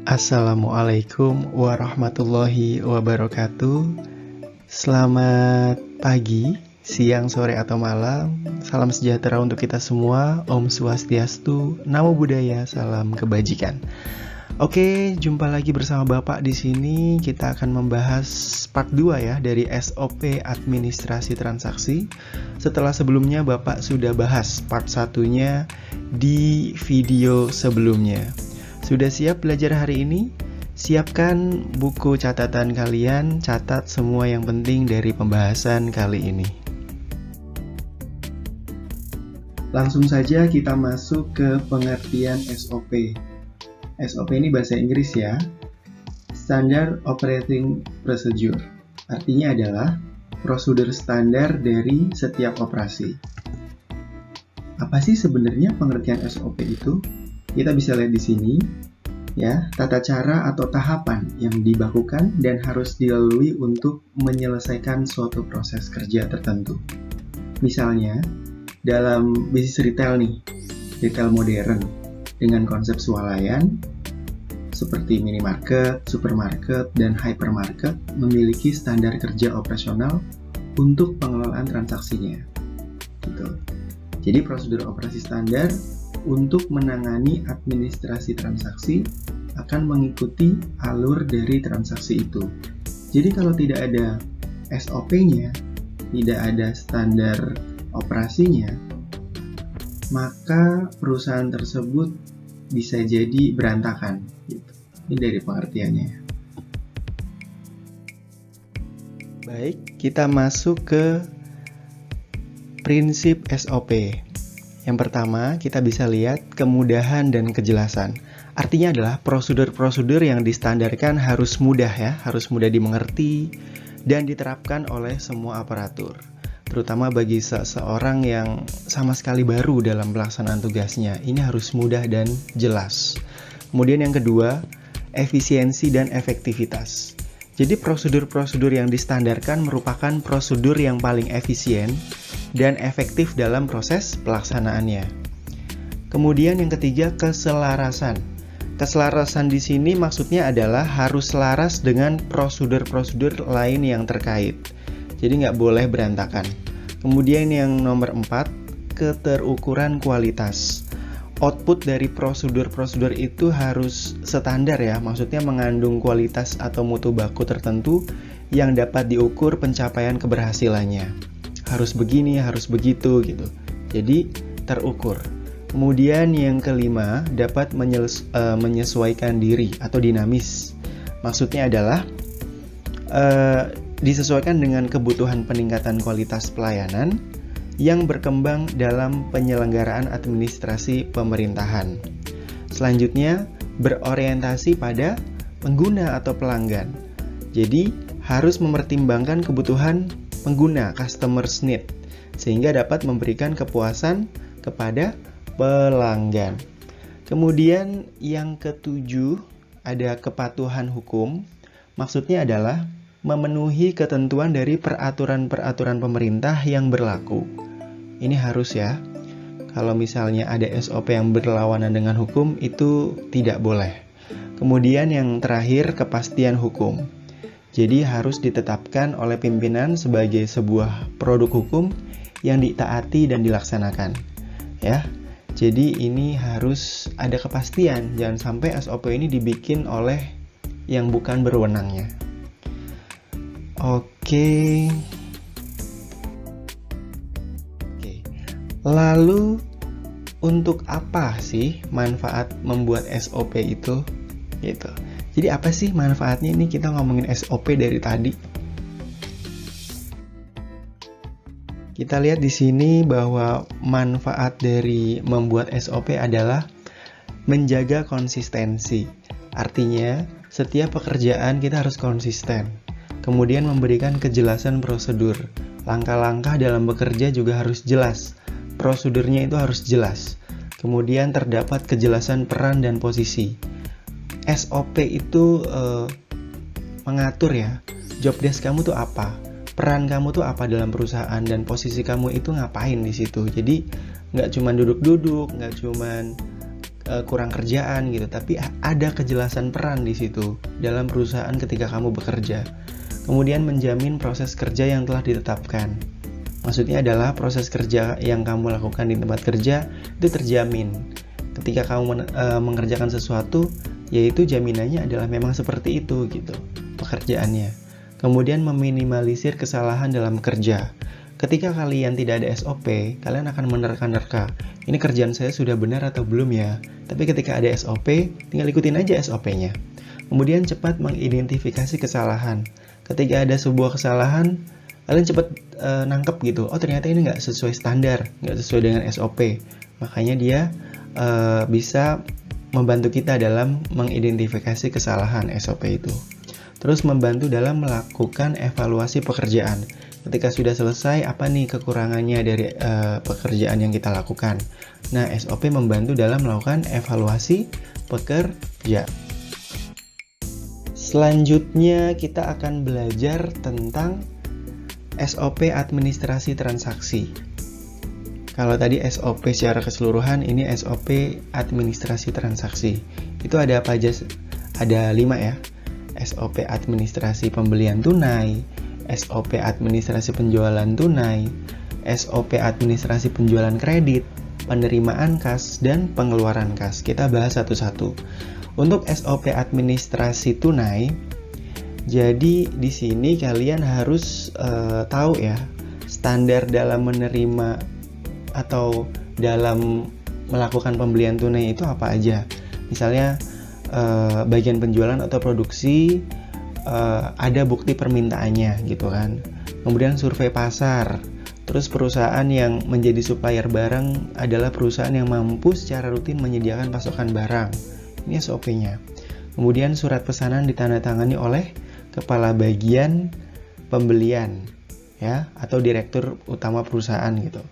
Assalamualaikum warahmatullahi wabarakatuh. Selamat pagi, siang, sore, atau malam. Salam sejahtera untuk kita semua. Om Swastiastu, Namo Buddhaya, salam kebajikan. Oke, jumpa lagi bersama Bapak di sini. Kita akan membahas part 2 ya dari SOP administrasi transaksi. Setelah sebelumnya Bapak sudah bahas part 1-nya di video sebelumnya. Sudah siap belajar hari ini? Siapkan buku catatan kalian, catat semua yang penting dari pembahasan kali ini. Langsung saja kita masuk ke pengertian SOP. SOP ini bahasa Inggris ya, Standard Operating Procedure. Artinya adalah prosedur standar dari setiap operasi. Apa sih sebenarnya pengertian SOP itu? Kita bisa lihat di sini, ya, tata cara atau tahapan yang dibakukan dan harus dilalui untuk menyelesaikan suatu proses kerja tertentu. Misalnya, dalam bisnis retail nih, retail modern, dengan konsep swalayan, seperti minimarket, supermarket, dan hypermarket memiliki standar kerja operasional untuk pengelolaan transaksinya. Gitu. Jadi prosedur operasi standar untuk menangani administrasi transaksi akan mengikuti alur dari transaksi itu. Jadi kalau tidak ada SOP-nya, tidak ada standar operasinya, maka perusahaan tersebut bisa jadi berantakan. Gitu. Ini dari pengertiannya. Baik, kita masuk ke prinsip SOP. Yang pertama, kita bisa lihat kemudahan dan kejelasan. Artinya adalah prosedur-prosedur yang distandarkan harus mudah ya, harus mudah dimengerti dan diterapkan oleh semua aparatur. Terutama bagi seseorang yang sama sekali baru dalam pelaksanaan tugasnya. Ini harus mudah dan jelas. Kemudian yang kedua, efisiensi dan efektivitas. Jadi prosedur-prosedur yang distandarkan merupakan prosedur yang paling efisien dan efektif dalam proses pelaksanaannya. Kemudian yang ketiga, keselarasan. Keselarasan di sini maksudnya adalah harus selaras dengan prosedur-prosedur lain yang terkait. Jadi nggak boleh berantakan. Kemudian yang nomor 4, keterukuran kualitas. Output dari prosedur-prosedur itu harus standar ya, maksudnya mengandung kualitas atau mutu baku tertentu yang dapat diukur pencapaian keberhasilannya. Harus begini, harus begitu gitu. Jadi terukur. Kemudian yang kelima, dapat menyesuaikan diri atau dinamis. Maksudnya adalah disesuaikan dengan kebutuhan peningkatan kualitas pelayanan yang berkembang dalam penyelenggaraan administrasi pemerintahan. Selanjutnya, berorientasi pada pengguna atau pelanggan. Jadi, harus mempertimbangkan kebutuhan pengguna, customer's need, sehingga dapat memberikan kepuasan kepada pelanggan. Kemudian yang ketujuh, ada kepatuhan hukum. Maksudnya adalah memenuhi ketentuan dari peraturan-peraturan pemerintah yang berlaku. Ini harus ya. Kalau misalnya ada SOP yang berlawanan dengan hukum, itu tidak boleh. Kemudian yang terakhir, kepastian hukum. Jadi harus ditetapkan oleh pimpinan sebagai sebuah produk hukum yang ditaati dan dilaksanakan. Ya. Jadi ini harus ada kepastian, jangan sampai SOP ini dibikin oleh yang bukan berwenangnya. Oke. Lalu untuk apa sih manfaat membuat SOP itu? Gitu. Jadi apa sih manfaatnya? Ini kita ngomongin SOP dari tadi. Kita lihat di sini bahwa manfaat dari membuat SOP adalah menjaga konsistensi. Artinya, setiap pekerjaan kita harus konsisten. Kemudian memberikan kejelasan prosedur. Langkah-langkah dalam bekerja juga harus jelas. Prosedurnya itu harus jelas. Kemudian terdapat kejelasan peran dan posisi. SOP itu mengatur ya, job desk kamu tuh apa, peran kamu tuh apa dalam perusahaan, dan posisi kamu itu ngapain di situ. Jadi nggak cuma duduk-duduk, nggak cuma kurang kerjaan gitu, tapi ada kejelasan peran di situ dalam perusahaan ketika kamu bekerja. Kemudian menjamin proses kerja yang telah ditetapkan. Maksudnya adalah proses kerja yang kamu lakukan di tempat kerja itu terjamin. Ketika kamu mengerjakan sesuatu, yaitu jaminannya adalah memang seperti itu gitu pekerjaannya. Kemudian meminimalisir kesalahan dalam kerja. Ketika kalian tidak ada SOP, kalian akan menerka-nerka. Ini kerjaan saya sudah benar atau belum ya? Tapi ketika ada SOP, tinggal ikutin aja SOP-nya. Kemudian cepat mengidentifikasi kesalahan. Ketika ada sebuah kesalahan, kalian cepat nangkep gitu. Oh ternyata ini nggak sesuai standar, nggak sesuai dengan SOP. Makanya dia bisa membantu kita dalam mengidentifikasi kesalahan SOP itu. Terus membantu dalam melakukan evaluasi pekerjaan. Ketika sudah selesai, apa nih kekurangannya dari pekerjaan yang kita lakukan. Nah, SOP membantu dalam melakukan evaluasi pekerja. Selanjutnya kita akan belajar tentang SOP administrasi transaksi. Kalau tadi SOP secara keseluruhan, ini SOP administrasi transaksi. Itu ada apa aja? Ada 5 ya. SOP administrasi pembelian tunai, SOP administrasi penjualan tunai, SOP administrasi penjualan kredit, penerimaan kas, dan pengeluaran kas. Kita bahas satu-satu. Untuk SOP administrasi tunai, jadi di sini kalian harus tahu ya, standar dalam menerima atau dalam melakukan pembelian tunai itu apa aja. Misalnya bagian penjualan atau produksi, ada bukti permintaannya gitu kan. Kemudian survei pasar. Terus perusahaan yang menjadi supplier barang adalah perusahaan yang mampu secara rutin menyediakan pasokan barang. Ini SOP-nya. Kemudian surat pesanan ditandatangani oleh kepala bagian pembelian ya, atau direktur utama perusahaan gitu.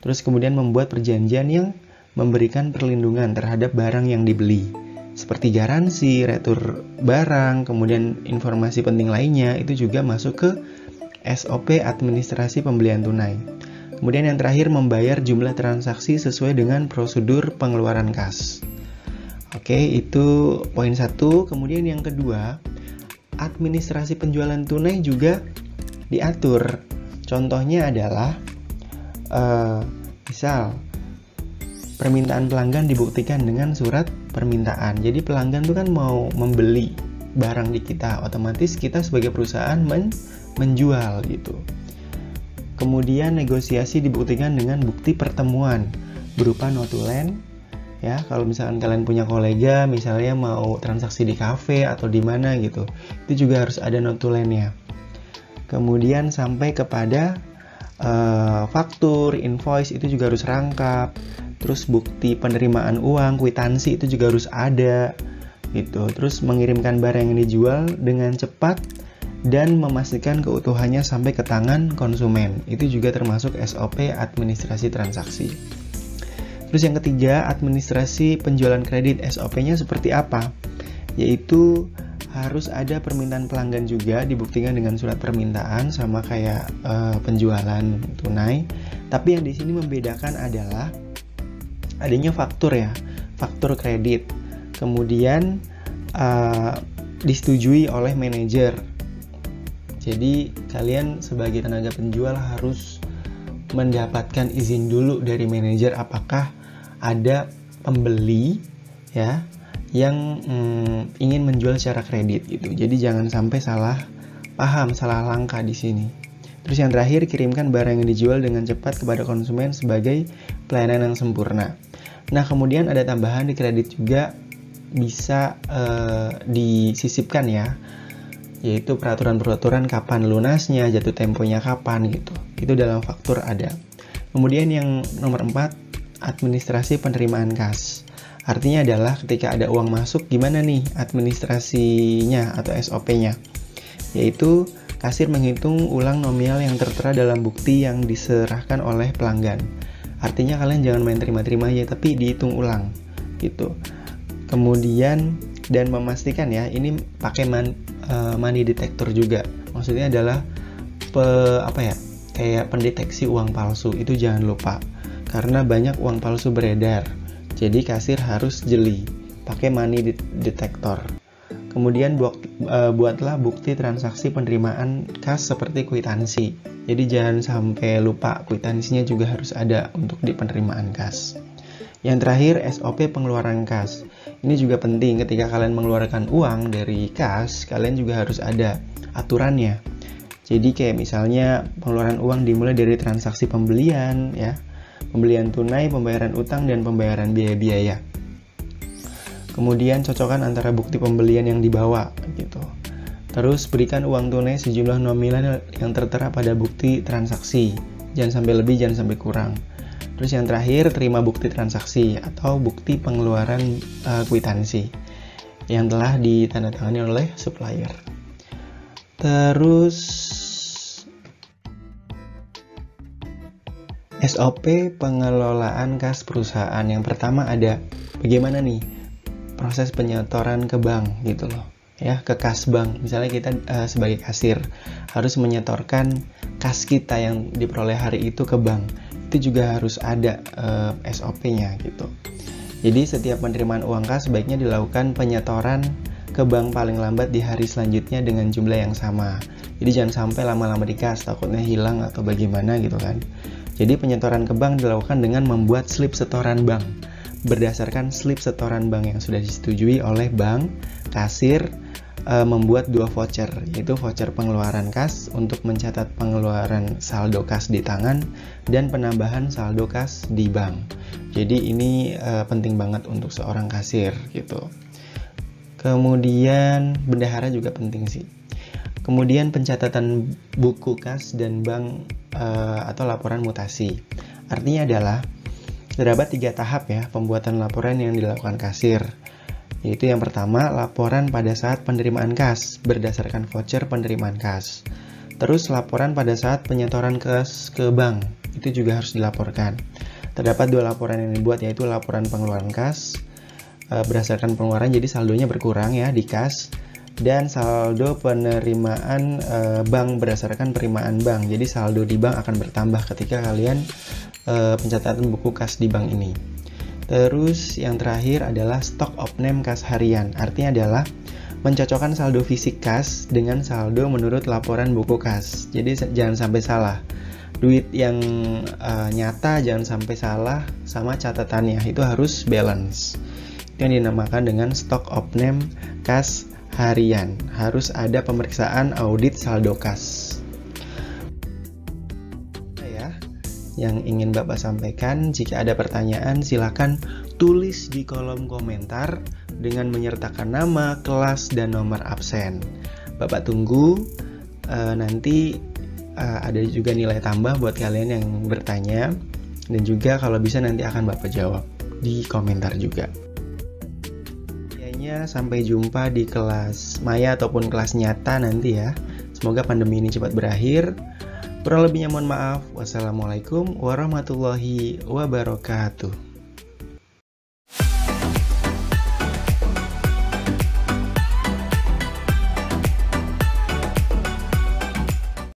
Terus kemudian membuat perjanjian yang memberikan perlindungan terhadap barang yang dibeli, seperti garansi, retur barang, kemudian informasi penting lainnya, itu juga masuk ke SOP administrasi pembelian tunai. Kemudian yang terakhir, membayar jumlah transaksi sesuai dengan prosedur pengeluaran kas. Oke, itu poin 1. Kemudian yang kedua, administrasi penjualan tunai juga diatur. Contohnya adalah misal permintaan pelanggan dibuktikan dengan surat permintaan. Jadi pelanggan tuh kan mau membeli barang di kita, otomatis kita sebagai perusahaan menjual gitu. Kemudian negosiasi dibuktikan dengan bukti pertemuan berupa notulen ya. Kalau misalkan kalian punya kolega misalnya mau transaksi di kafe atau di mana gitu, itu juga harus ada notulennya. Kemudian sampai kepada faktur, invoice itu juga harus rangkap. Terus bukti penerimaan uang, kwitansi itu juga harus ada gitu. Terus mengirimkan barang yang dijual dengan cepat dan memastikan keutuhannya sampai ke tangan konsumen. Itu juga termasuk SOP administrasi transaksi. Terus yang ketiga, administrasi penjualan kredit. SOP-nya seperti apa? Yaitu harus ada permintaan pelanggan juga dibuktikan dengan surat permintaan sama kayak penjualan tunai. Tapi yang di sini membedakan adalah adanya faktur ya, faktur kredit. Kemudian disetujui oleh manajer. Jadi kalian sebagai tenaga penjual harus mendapatkan izin dulu dari manajer apakah ada pembeli ya yang ingin menjual secara kredit gitu. Jadi jangan sampai salah paham, salah langkah di sini. Terus yang terakhir, kirimkan barang yang dijual dengan cepat kepada konsumen sebagai pelayanan yang sempurna. Nah, kemudian ada tambahan di kredit juga bisa disisipkan ya, yaitu peraturan-peraturan kapan lunasnya, jatuh temponya kapan gitu. Itu dalam faktur ada. Kemudian yang nomor 4, administrasi penerimaan kas. Artinya adalah ketika ada uang masuk, gimana nih administrasinya atau SOP-nya? Yaitu kasir menghitung ulang nominal yang tertera dalam bukti yang diserahkan oleh pelanggan. Artinya kalian jangan main terima-terima aja, tapi dihitung ulang gitu. Kemudian dan memastikan ya, ini pakai money detector juga. Maksudnya adalah kayak pendeteksi uang palsu. Itu jangan lupa karena banyak uang palsu beredar. Jadi kasir harus jeli, pakai money detector. Kemudian buatlah bukti transaksi penerimaan kas seperti kwitansi. Jadi jangan sampai lupa, kwitansinya juga harus ada untuk di penerimaan kas. Yang terakhir, SOP pengeluaran kas. Ini juga penting, ketika kalian mengeluarkan uang dari kas, kalian juga harus ada aturannya. Jadi kayak misalnya pengeluaran uang dimulai dari transaksi pembelian, ya, pembelian tunai, pembayaran utang, dan pembayaran biaya-biaya. Kemudian cocokkan antara bukti pembelian yang dibawa gitu. Terus berikan uang tunai sejumlah nominal yang tertera pada bukti transaksi. Jangan sampai lebih, jangan sampai kurang. Terus yang terakhir, terima bukti transaksi atau bukti pengeluaran kwitansi yang telah ditandatangani oleh supplier. Terus SOP pengelolaan kas perusahaan. Yang pertama ada bagaimana nih proses penyetoran ke bank gitu loh, ya, ke kas bank. Misalnya kita sebagai kasir harus menyetorkan kas kita yang diperoleh hari itu ke bank. Itu juga harus ada SOP-nya gitu. Jadi setiap penerimaan uang kas sebaiknya dilakukan penyetoran ke bank paling lambat di hari selanjutnya dengan jumlah yang sama. Jadi jangan sampai lama-lama di kas, takutnya hilang atau bagaimana gitu kan. Jadi penyetoran ke bank dilakukan dengan membuat slip setoran bank berdasarkan slip setoran bank yang sudah disetujui oleh bank. Kasir membuat 2 voucher, yaitu voucher pengeluaran kas untuk mencatat pengeluaran saldo kas di tangan dan penambahan saldo kas di bank. Jadi ini penting banget untuk seorang kasir gitu. Kemudian bendahara juga penting sih. Kemudian pencatatan buku kas dan bank atau laporan mutasi. Artinya adalah terdapat 3 tahap ya pembuatan laporan yang dilakukan kasir. Yaitu yang pertama, laporan pada saat penerimaan kas berdasarkan voucher penerimaan kas. Terus laporan pada saat penyetoran kas ke bank, itu juga harus dilaporkan. Terdapat 2 laporan yang dibuat, yaitu laporan pengeluaran kas berdasarkan pengeluaran, jadi saldonya berkurang ya di kas, dan saldo penerimaan bank berdasarkan penerimaan bank. Jadi saldo di bank akan bertambah ketika kalian pencatatan buku kas di bank ini. Terus yang terakhir adalah stock of name kas harian. Artinya adalah mencocokkan saldo fisik kas dengan saldo menurut laporan buku kas. Jadi jangan sampai salah. Duit yang nyata jangan sampai salah sama catatannya. Itu harus balance. Itu yang dinamakan dengan stock of name kas harian. Harus ada pemeriksaan audit saldo kas. Yang ingin Bapak sampaikan, jika ada pertanyaan silakan tulis di kolom komentar dengan menyertakan nama, kelas, dan nomor absen. Bapak tunggu, nanti ada juga nilai tambah buat kalian yang bertanya, dan juga kalau bisa nanti akan Bapak jawab di komentar juga. Kayaknya sampai jumpa di kelas maya ataupun kelas nyata nanti ya. Semoga pandemi ini cepat berakhir. Kurang lebihnya mohon maaf. Wassalamualaikum warahmatullahi wabarakatuh.